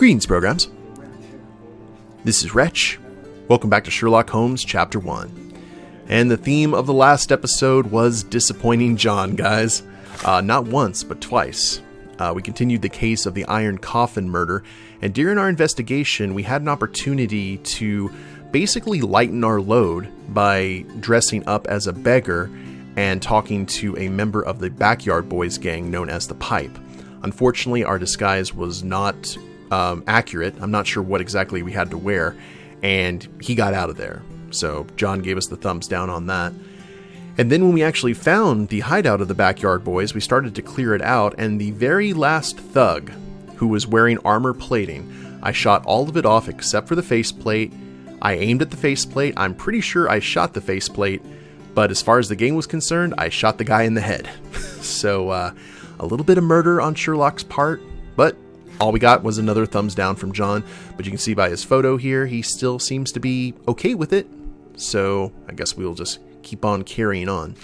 Greetings, programs. This is Wretch. Welcome back to Sherlock Holmes, Chapter 1. And the theme of the last episode was disappointing John, guys. Not once, but twice. We continued the case of the Iron Coffin murder, and during our investigation, we had an opportunity to basically lighten our load by dressing up as a beggar and talking to a member of the Backyard Boys gang known as the Pipe. Unfortunately, our disguise was not accurate. I'm not sure what exactly we had to wear, and he got out of there. So John gave us the thumbs down on that. And then when we actually found the hideout of the Backyard Boys, we started to clear it out, and the very last thug, who was wearing armor plating, I shot all of it off except for the faceplate. I aimed at the faceplate. I'm pretty sure I shot the faceplate, but as far as the game was concerned, I shot the guy in the head. So a little bit of murder on Sherlock's part, but all we got was another thumbs down from John. But you can see by his photo here, he still seems to be okay with it. So I guess we'll just keep on carrying on.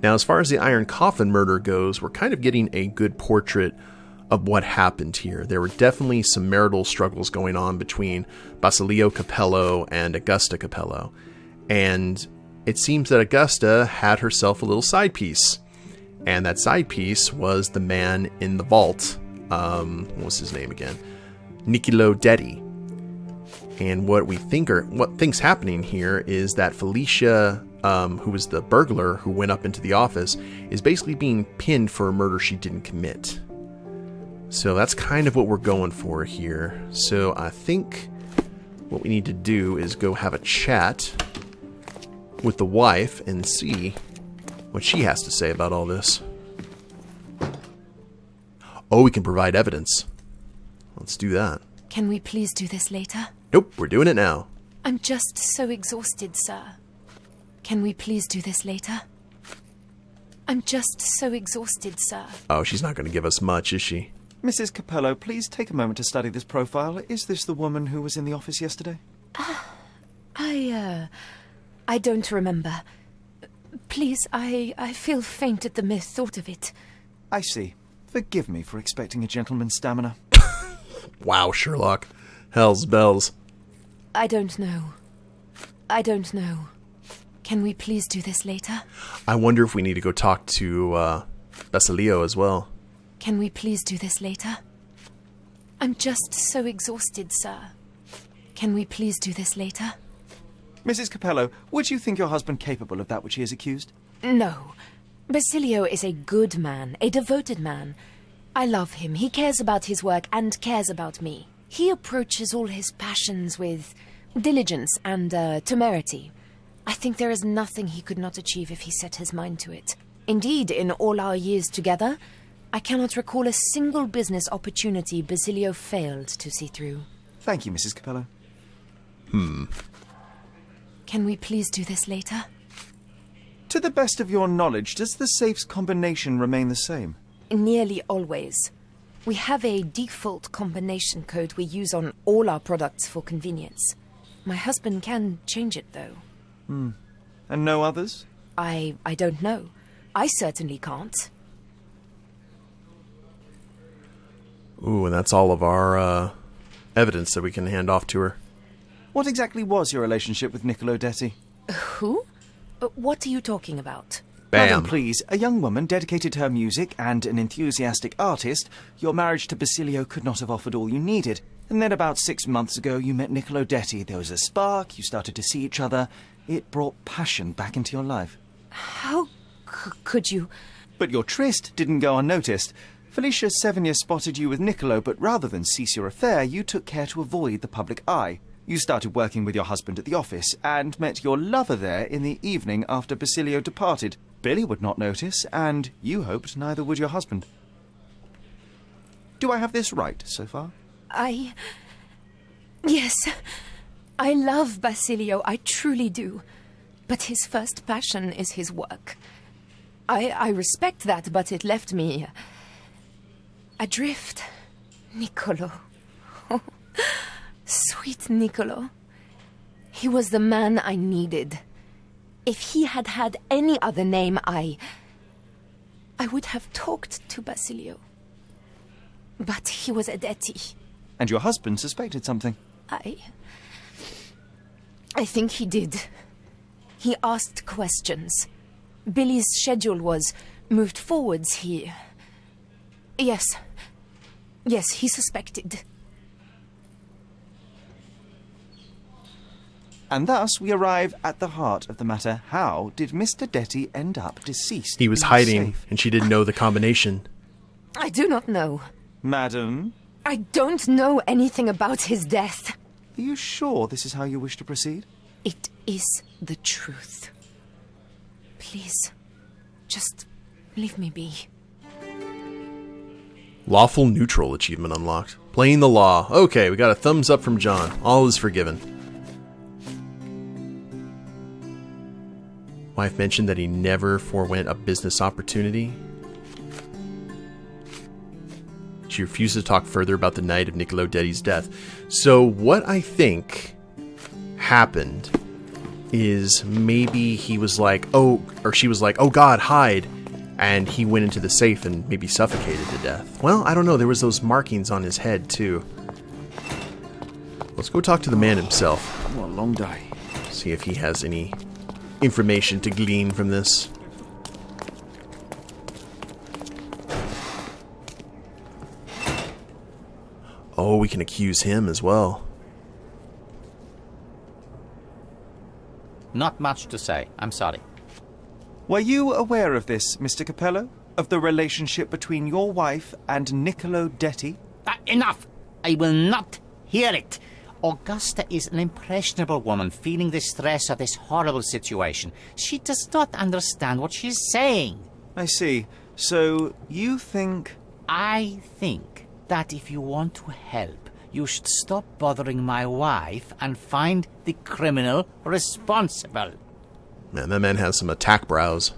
Now, as far as the Iron Coffin murder goes, we're kind of getting a good portrait of what happened here. There were definitely some marital struggles going on between Basilio Capello and Augusta Capello. And it seems that Augusta had herself a little side piece. And that side piece was the man in the vault. What was his name again? Nicoló Detti. And what think's happening here is that Felicia, who was the burglar who went up into the office, is basically being pinned for a murder she didn't commit. So that's kind of what we're going for here. So I think what we need to do is go have a chat with the wife and see what she has to say about all this. Oh, we can provide evidence. Let's do that. Can we please do this later? Nope, we're doing it now. I'm just so exhausted, sir. Can we please do this later? I'm just so exhausted, sir. Oh, she's not going to give us much, is she? Mrs. Capello, please take a moment to study this profile. Is this the woman who was in the office yesterday? I don't remember. Please, I feel faint at the mere thought of it. I see. Forgive me for expecting a gentleman's stamina. Wow, Sherlock. Hell's bells. I don't know. Can we please do this later? I wonder if we need to go talk to Basilio as well. Can we please do this later? I'm just so exhausted, sir. Can we please do this later? Mrs. Capello, would you think your husband capable of that which he is accused? No. Basilio is a good man, a devoted man. I love him. He cares about his work and cares about me. He approaches all his passions with diligence and temerity. I think there is nothing he could not achieve if he set his mind to it. Indeed, in all our years together, I cannot recall a single business opportunity Basilio failed to see through. Thank you, Mrs. Capello. Can we please do this later? To the best of your knowledge, does the safe's combination remain the same? Nearly always. We have a default combination code we use on all our products for convenience. My husband can change it, though. And no others? I don't know. I certainly can't. Ooh, and that's all of our evidence that we can hand off to her. What exactly was your relationship with Nicoló Detti? Who? What are you talking about? Bam. Madam, please, a young woman dedicated to her music and an enthusiastic artist. Your marriage to Basilio could not have offered all you needed. And then about 6 months ago, you met Nicoló Detti. There was a spark, you started to see each other. It brought passion back into your life. How could you? But your tryst didn't go unnoticed. Felicia 7 years spotted you with Nicoló, but rather than cease your affair, you took care to avoid the public eye. You started working with your husband at the office and met your lover there in the evening after Basilio departed. Billy would not notice, and you hoped neither would your husband. Do I have this right so far? Yes. I love Basilio, I truly do. But his first passion is his work. I respect that, but it left me adrift. Nicoló. Oh, sweet Nicoló. He was the man I needed. If he had had any other name, I would have talked to Basilio. But he was a Detti. And your husband suspected something. I think he did. He asked questions. Billy's schedule was moved forwards here. Yes, he suspected. And thus we arrive at the heart of the matter. How did Mr. Detti end up deceased? He was in the hiding, safe? and she didn't know the combination. I do not know. Madam, I don't know anything about his death. are you sure this is how you wish to proceed? It is the truth. Please, just leave me be. Lawful neutral achievement unlocked. Playing the law. Okay, we got a thumbs up from John. All is forgiven. Wife mentioned that he never forewent a business opportunity. She refused to talk further about the night of Nicoló Detti's death. So what I think happened is maybe he was like, she was like, oh God, hide. And he went into the safe and maybe suffocated to death. Well, I don't know. There was those markings on his head too. Let's go talk to the man himself. What a long day. See if he has any information to glean from this. Oh, we can accuse him as well. Not much to say. I'm sorry. Were you aware of this, Mr. Capello? Of the relationship between your wife and Nicoló Detti? Enough! I will not hear it. Augusta is an impressionable woman feeling the stress of this horrible situation. She does not understand what she's saying. I see. So, you think... I think that if you want to help, you should stop bothering my wife and find the criminal responsible. Man, that man has some attack brows.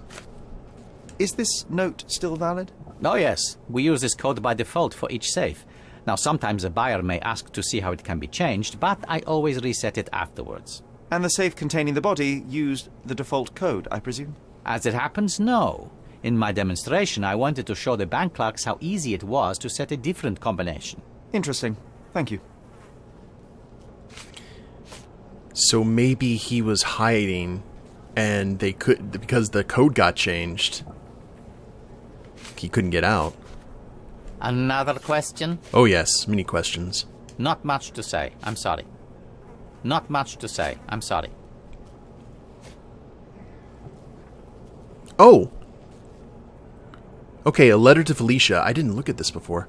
Is this note still valid? Oh yes, we use this code by default for each safe. Now sometimes a buyer may ask to see how it can be changed, but I always reset it afterwards. And the safe containing the body used the default code, I presume? As it happens, no. In my demonstration, I wanted to show the bank clerks how easy it was to set a different combination. Interesting. Thank you. So maybe he was hiding, and they could, because the code got changed, he couldn't get out. Another question? Oh yes, many questions. Not much to say. I'm sorry. Not much to say. I'm sorry. Oh! Okay, a letter to Felicia. I didn't look at this before.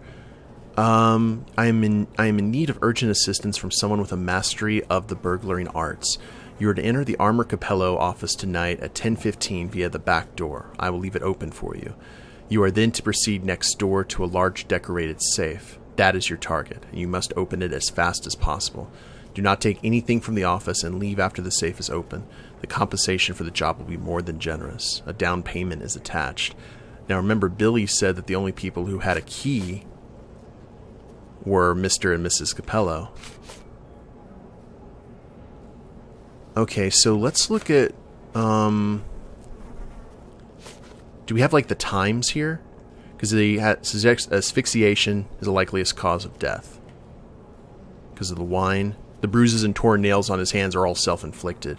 I am in need of urgent assistance from someone with a mastery of the burglaring arts. You are to enter the Armor Capello office tonight at 10:15 via the back door. I will leave it open for you. You are then to proceed next door to a large decorated safe. That is your target, and you must open it as fast as possible. Do not take anything from the office and leave after the safe is open. The compensation for the job will be more than generous. A down payment is attached. Now remember, Billy said that the only people who had a key were Mr. and Mrs. Capello. Okay, so let's look at... do we have, like, the times here? Because they had asphyxiation is the likeliest cause of death. Because of the wine. The bruises and torn nails on his hands are all self-inflicted.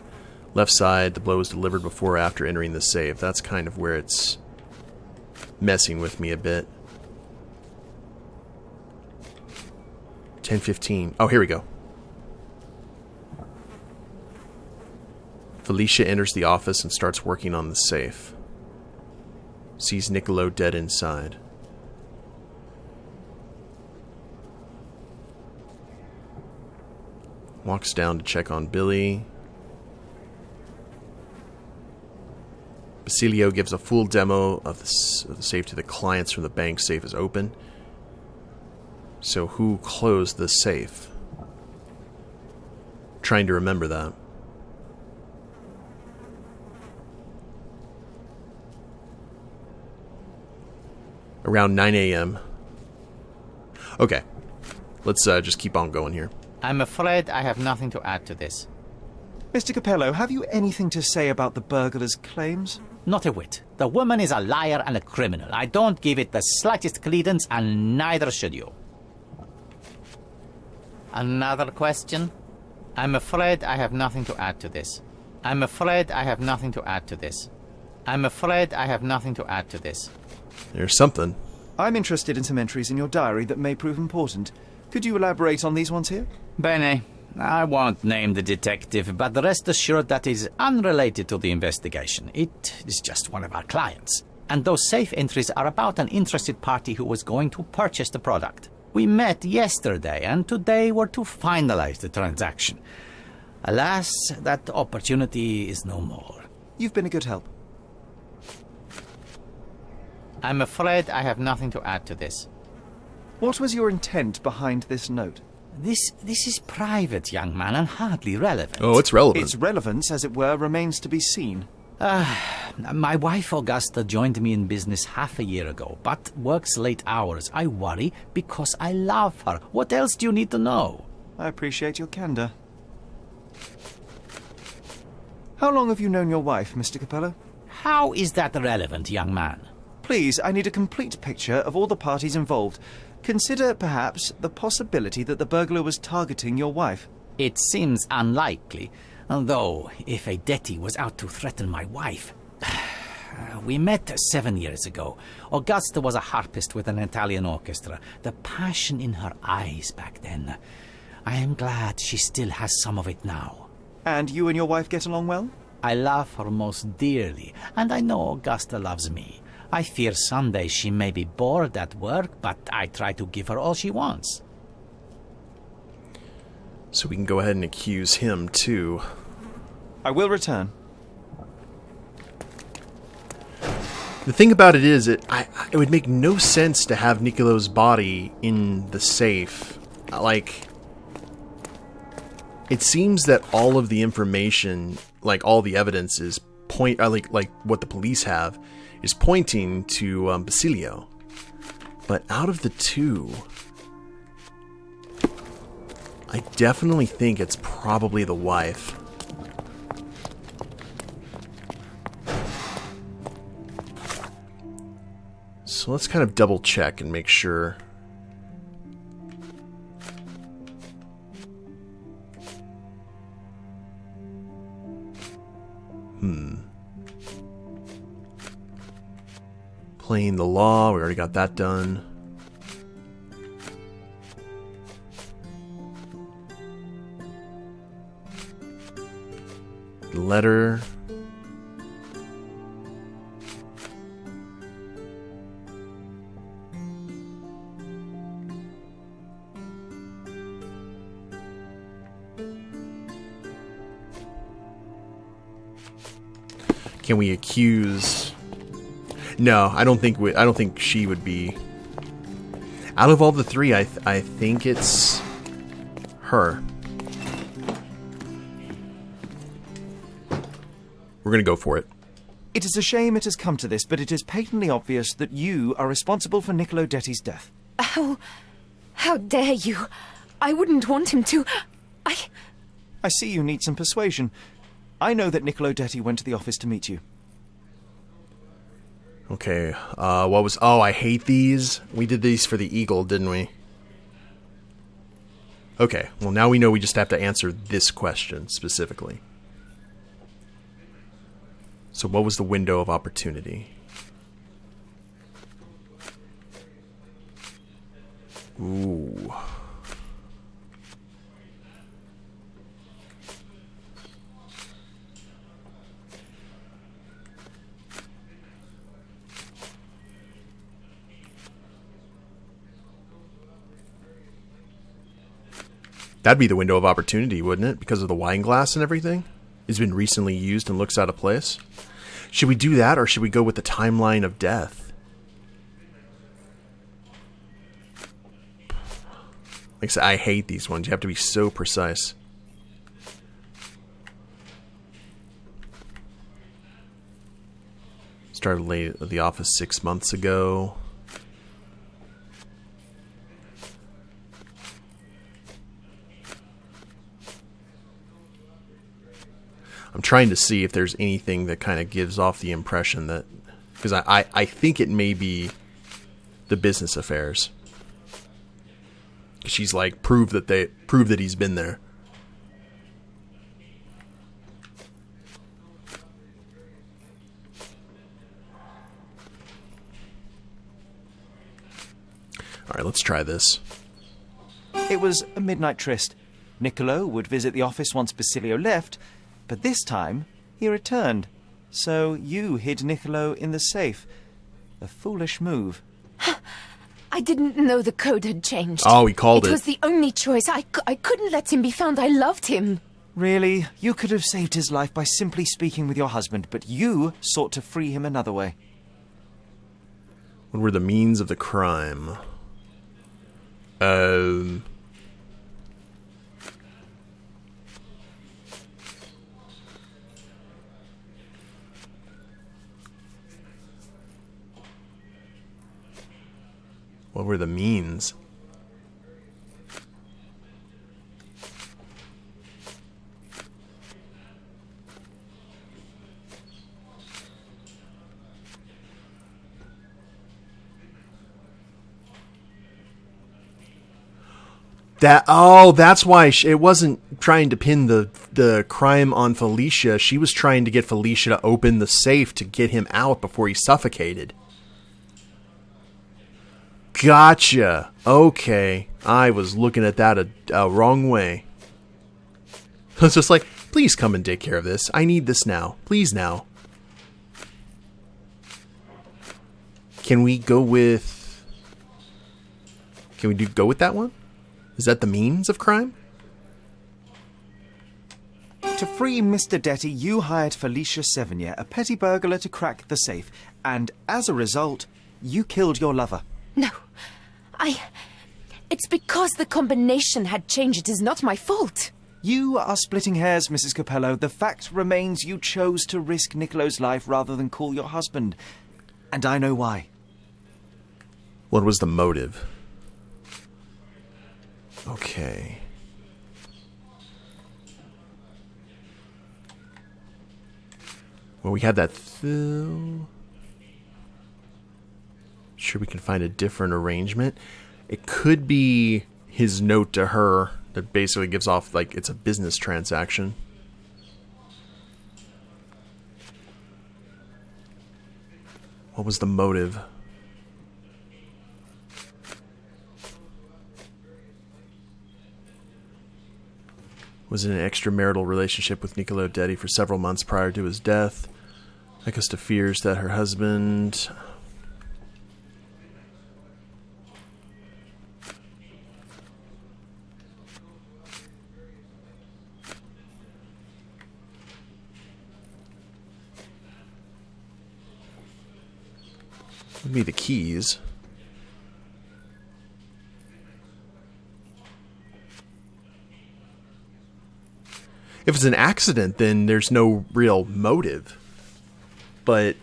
Left side, the blow was delivered before or after entering the safe. That's kind of where it's messing with me a bit. 10:15. Oh, here we go. Felicia enters the office and starts working on the safe. Sees Nicoló dead inside. Walks down to check on Billy. Basilio gives a full demo of the safe to the clients from the bank. Safe is open. So who closed the safe? Trying to remember that. Around 9 a.m. Okay. Let's just keep on going here. I'm afraid I have nothing to add to this. Mr. Capello, have you anything to say about the burglar's claims? Not a whit. The woman is a liar and a criminal. I don't give it the slightest credence, and neither should you. Another question? I'm afraid I have nothing to add to this. I'm afraid I have nothing to add to this. I'm afraid I have nothing to add to this. There's something. I'm interested in some entries in your diary that may prove important. Could you elaborate on these ones here? Bene. I won't name the detective, but rest assured that is unrelated to the investigation. It is just one of our clients. And those safe entries are about an interested party who was going to purchase the product. We met yesterday, and today were to finalize the transaction. Alas, that opportunity is no more. You've been a good help. I'm afraid I have nothing to add to this. What was your intent behind this note? This is private, young man, and hardly relevant. Oh, it's relevant. Its relevance, as it were, remains to be seen. My wife Augusta joined me in business half a year ago, but works late hours. I worry because I love her. What else do you need to know? I appreciate your candor. How long have you known your wife, Mr. Capello? How is that relevant, young man? Please, I need a complete picture of all the parties involved. Consider, perhaps, the possibility that the burglar was targeting your wife. It seems unlikely, though if a Detti was out to threaten my wife... We met 7 years ago. Augusta was a harpist with an Italian orchestra. The passion in her eyes back then. I am glad she still has some of it now. And you and your wife get along well? I love her most dearly, and I know Augusta loves me. I fear someday she may be bored at work, but I try to give her all she wants. So we can go ahead and accuse him, too. I will return. The thing about it is, it would make no sense to have Nicoló's body in the safe. Like, it seems that all of the information, like all the evidence is like what the police have, is pointing to Basilio. But out of the two, I definitely think it's probably the wife. So let's kind of double check and make sure. Playing the law, we already got that done. Letter. Can we accuse? No, I don't think she would be. Out of all the three, I think it's her. We're gonna go for it. It is a shame it has come to this, but it is patently obvious that you are responsible for Nicoló Detti's death. How dare you? I wouldn't want him to. I see you need some persuasion. I know that Nicoló Detti went to the office to meet you. Okay, what was... Oh, I hate these. We did these for the Eagle, didn't we? Okay, well now we know we just have to answer this question specifically. So what was the window of opportunity? Ooh. That'd be the window of opportunity, wouldn't it? Because of the wine glass and everything? It's been recently used and looks out of place. Should we do that, or should we go with the timeline of death? Like I said, I hate these ones. You have to be so precise. Started late at the office 6 months ago. I'm trying to see if there's anything that kind of gives off the impression that... Because I think it may be the business affairs. She's like, prove that he's been there. All right, let's try this. It was a midnight tryst. Nicoló would visit the office once Basilio left, but this time he returned. So you hid Nicoló in the safe. A foolish move. I didn't know the code had changed. Oh, he called it. It was the only choice. I couldn't let him be found. I loved him. Really? You could have saved his life by simply speaking with your husband, but you sought to free him another way. What were the means of the crime? What were the means? That's why it wasn't trying to pin the crime on Felicia. She was trying to get Felicia to open the safe to get him out before he suffocated. Gotcha. Okay. I was looking at that a wrong way. I was just like, please come and take care of this. I need this now. Please now. Can we go with... go with that one? Is that the means of crime? To free Mr. Detti, you hired Felicia Sevigny, a petty burglar, to crack the safe. And as a result, you killed your lover. No. It's because the combination had changed. It is not my fault. You are splitting hairs, Mrs. Capello. The fact remains you chose to risk Nicoló's life rather than call your husband. And I know why. What was the motive? Okay. Well, we had that sure we can find a different arrangement. It could be his note to her that basically gives off like it's a business transaction. What was the motive? Was in an extramarital relationship with Nicoló Detti for several months prior to his death. Augusta fears that her husband... would be the keys. If it's an accident, then there's no real motive. But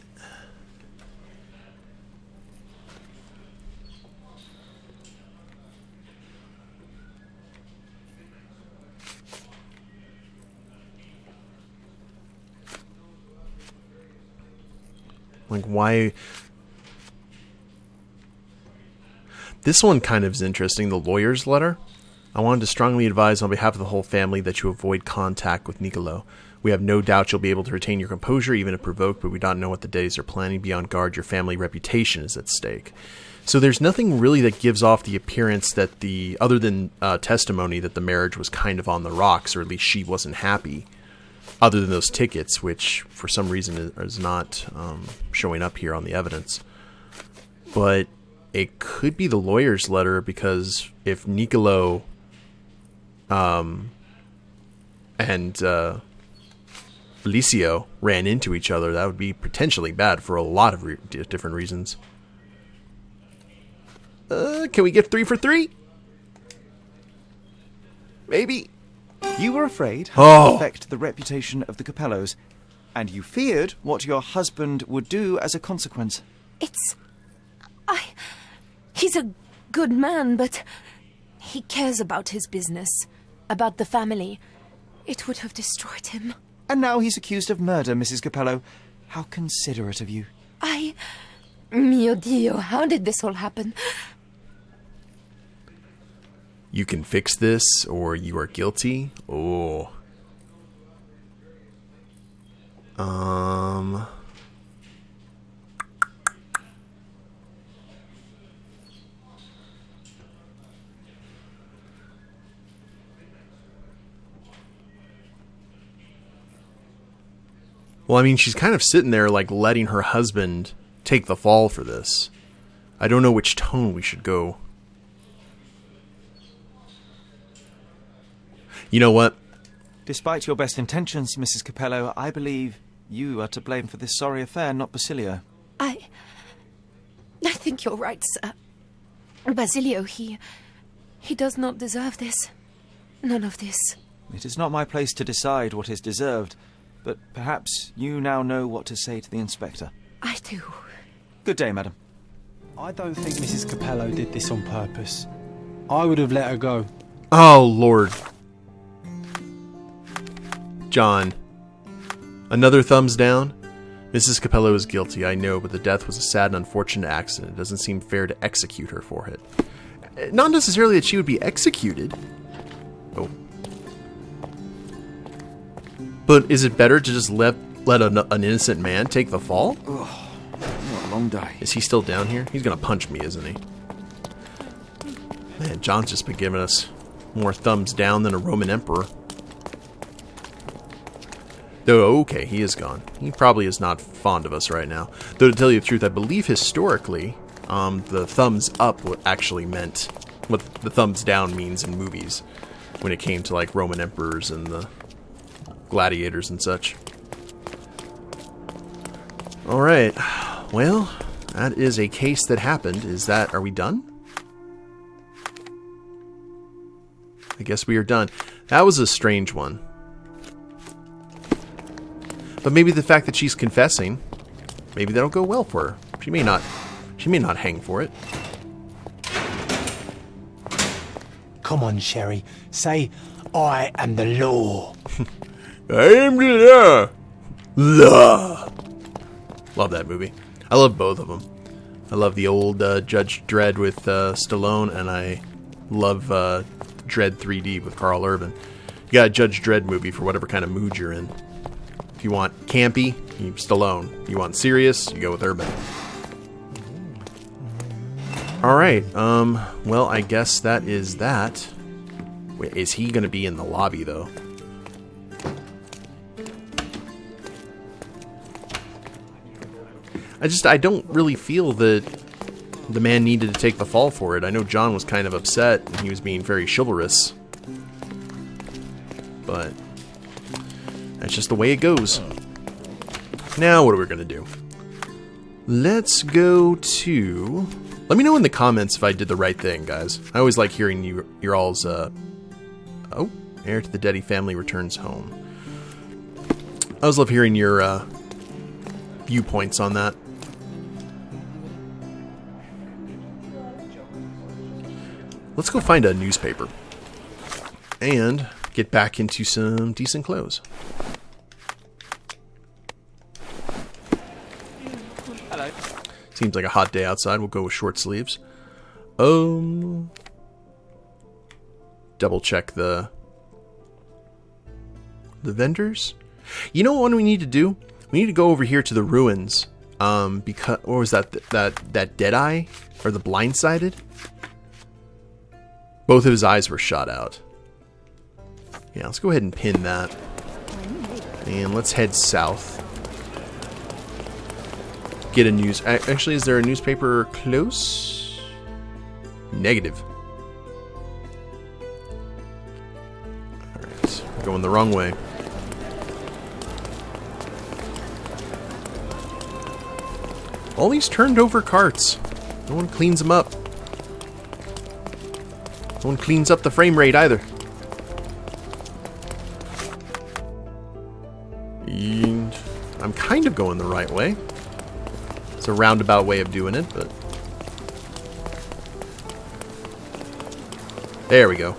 like, why? This one kind of is interesting, the lawyer's letter. I wanted to strongly advise on behalf of the whole family that you avoid contact with Nicoló. We have no doubt you'll be able to retain your composure, even if provoked, but we don't know what the days are planning. Be on guard, your family reputation is at stake. So there's nothing really that gives off the appearance that other than testimony that the marriage was kind of on the rocks, or at least she wasn't happy, other than those tickets, which for some reason is not showing up here on the evidence. But it could be the lawyer's letter, because if Nicoló and Basilio ran into each other, that would be potentially bad for a lot of different reasons. Can we get 3 for 3? Maybe. You were afraid how it would affect the reputation of the Capellos, and you feared what your husband would do as a consequence. He's a good man, but he cares about his business, about the family. It would have destroyed him. And now he's accused of murder, Mrs. Capello. How considerate of you. Mio Dio, how did this all happen? You can fix this, or you are guilty. Oh. Well, I mean, she's kind of sitting there, like, letting her husband take the fall for this. I don't know which tone we should go. You know what? Despite your best intentions, Mrs. Capello, I believe you are to blame for this sorry affair, not Basilio. I think you're right, sir. Basilio, he does not deserve this. None of this. It is not my place to decide what is deserved, but perhaps you now know what to say to the inspector. I do. Good day, madam. I don't think Mrs. Capello did this on purpose. I would have let her go. Oh, Lord. John. Another thumbs down? Mrs. Capello is guilty, I know, but the death was a sad and unfortunate accident. It doesn't seem fair to execute her for it. Not necessarily that she would be executed. Oh. But is it better to just let an innocent man take the fall? Ugh, what a long day. Is he still down here? He's gonna punch me, isn't he? Man, John's just been giving us more thumbs down than a Roman emperor. Though, okay, he is gone. He probably is not fond of us right now. Though, to tell you the truth, I believe historically, the thumbs up actually meant what the thumbs down means in movies when it came to, like, Roman emperors and the gladiators and such. Alright, well, that is a case that happened. Are we done? I guess we are done. That was a strange one. But maybe the fact that she's confessing, maybe that'll go well for her. She may not hang for it. Come on, Sherry. Say, I am the law. I am the law. Love that movie. I love both of them. I love the old Judge Dredd with Stallone, and I love Dredd 3D with Carl Urban. You got a Judge Dredd movie for whatever kind of mood you're in. If you want campy, you Stallone. You want serious, you go with Urban. Alright, well, I guess that is that. Wait, is he going to be in the lobby, though? I don't really feel that the man needed to take the fall for it. I know John was kind of upset, and he was being very chivalrous. But that's just the way it goes. Now, what are we going to do? Let's go to... Let me know in the comments if I did the right thing, guys. I always like hearing your all's... Oh, heir to the Detti family returns home. I always love hearing your viewpoints on that. Let's go find a newspaper. And get back into some decent clothes. Hello. Seems like a hot day outside. We'll go with short sleeves. Double check the vendors. You know what we need to do? We need to go over here to the ruins. Because what was that dead eye or the blindsided? Both of his eyes were shot out. Yeah, let's go ahead and pin that. And let's head south. Get a news... Actually, is there a newspaper close? Negative. Alright, we're going the wrong way. All these turned over carts. No one cleans them up. No one cleans up the frame rate either. And I'm kind of going the right way. It's a roundabout way of doing it, but... There we go.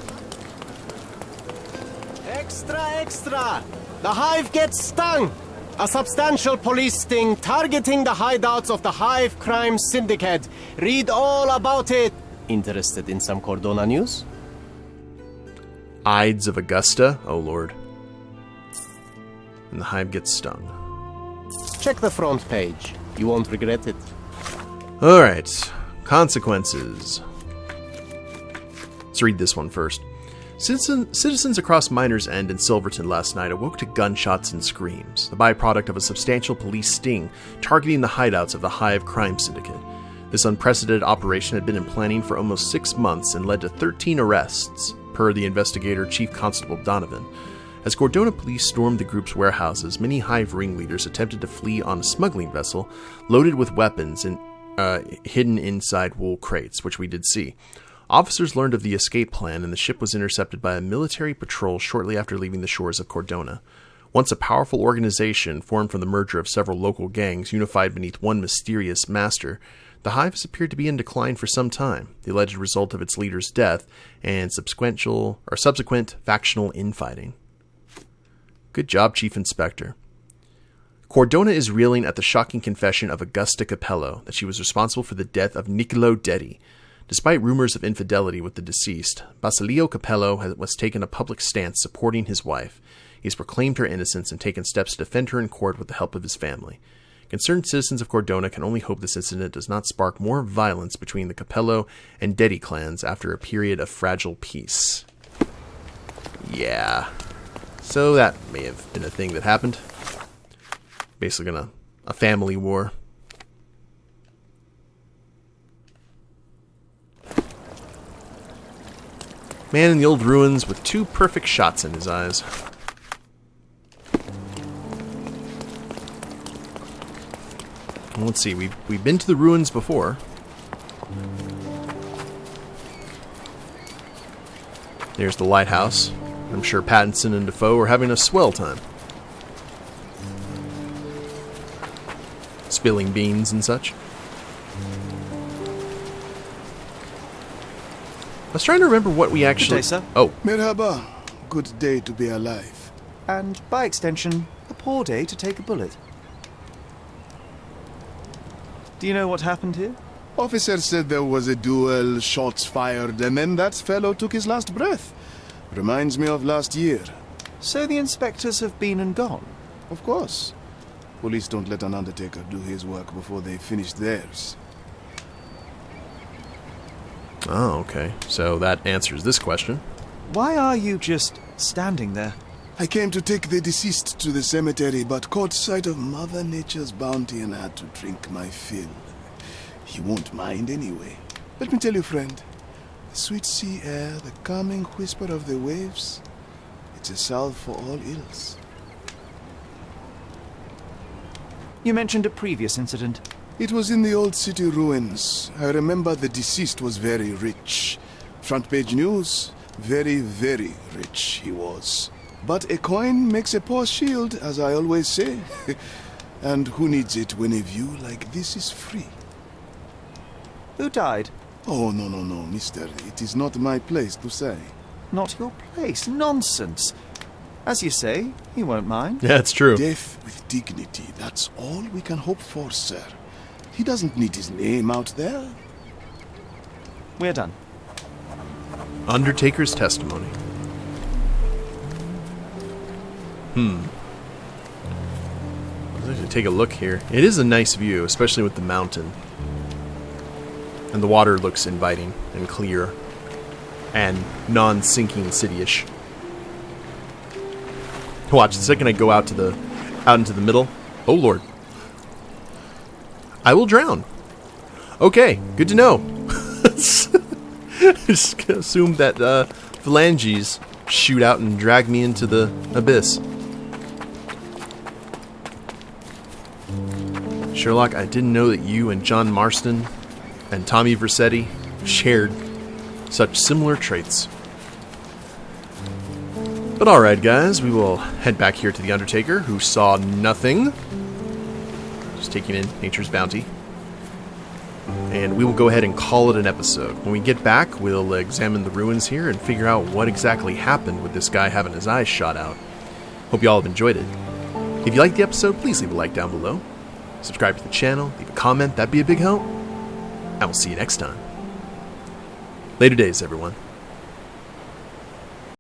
Extra, extra! The hive gets stung! A substantial police sting targeting the hideouts of the Hive Crime Syndicate. Read all about it. Interested in some Cordona news? Ides of Augusta. Oh, Lord. And the hive gets stung. Check the front page. You won't regret it. Alright. Consequences. Let's read this one first. Citizens across Miners End and Silverton last night awoke to gunshots and screams, the byproduct of a substantial police sting targeting the hideouts of the Hive crime syndicate. This unprecedented operation had been in planning for almost 6 months and led to 13 arrests, per the investigator Chief Constable Donovan. As Cordona police stormed the group's warehouses, many Hive ringleaders attempted to flee on a smuggling vessel loaded with weapons and hidden inside wool crates, which we did see. Officers learned of the escape plan, and the ship was intercepted by a military patrol shortly after leaving the shores of Cordona. Once a powerful organization formed from the merger of several local gangs unified beneath one mysterious master, the Hive has appeared to be in decline for some time, the alleged result of its leader's death and subsequent factional infighting. Good job, Chief Inspector. Cordona is reeling at the shocking confession of Augusta Capello that she was responsible for the death of Nicoló Detti. Despite rumors of infidelity with the deceased, Basilio Capello has taken a public stance supporting his wife. He has proclaimed her innocence and taken steps to defend her in court with the help of his family. Concerned citizens of Cordona can only hope this incident does not spark more violence between the Capello and Detti clans after a period of fragile peace. Yeah. So that may have been a thing that happened. Basically a family war. Man in the old ruins with 2 perfect shots in his eyes. Well, let's see, we've been to the ruins before. There's the lighthouse. I'm sure Pattinson and Defoe are having a swell time. Spilling beans and such. I was trying to remember what we actually... Good day, sir. Oh. Merhaba. Good day to be alive. And, by extension, a poor day to take a bullet. Do you know what happened here? Officer said there was a duel, shots fired, and then that fellow took his last breath. Reminds me of last year. So the inspectors have been and gone? Of course. Police don't let an undertaker do his work before they finish theirs. Oh, okay. So that answers this question. Why are you just standing there? I came to take the deceased to the cemetery, but caught sight of Mother Nature's bounty and had to drink my fill. He won't mind anyway. Let me tell you, friend. The sweet sea air, the calming whisper of the waves, it's a salve for all ills. You mentioned a previous incident. It was in the old city ruins. I remember the deceased was very rich. Front page news, very, very rich he was. But a coin makes a poor shield, as I always say. And who needs it when a view like this is free? Who died? Oh, no, mister. It is not my place to say. Not your place. Nonsense. As you say, he won't mind. Yeah, it's true. Death with dignity, that's all we can hope for, sir. He doesn't need his name out there. We're done. Undertaker's testimony. Let's actually take a look here. It is a nice view, especially with the mountain. And the water looks inviting and clear. And non-sinking city-ish. Watch, the second I go out into the middle. Oh, Lord. I will drown. Okay, good to know. Just assume that phalanges shoot out and drag me into the abyss. Sherlock, I didn't know that you and John Marston and Tommy Vercetti shared such similar traits. But alright, guys, we will head back here to the Undertaker, who saw nothing. Just taking in nature's bounty. And we will go ahead and call it an episode. When we get back, we'll examine the ruins here and figure out what exactly happened with this guy having his eyes shot out. Hope you all have enjoyed it. If you liked the episode, please leave a like down below. Subscribe to the channel, leave a comment, that'd be a big help. And we'll see you next time. Later days, everyone.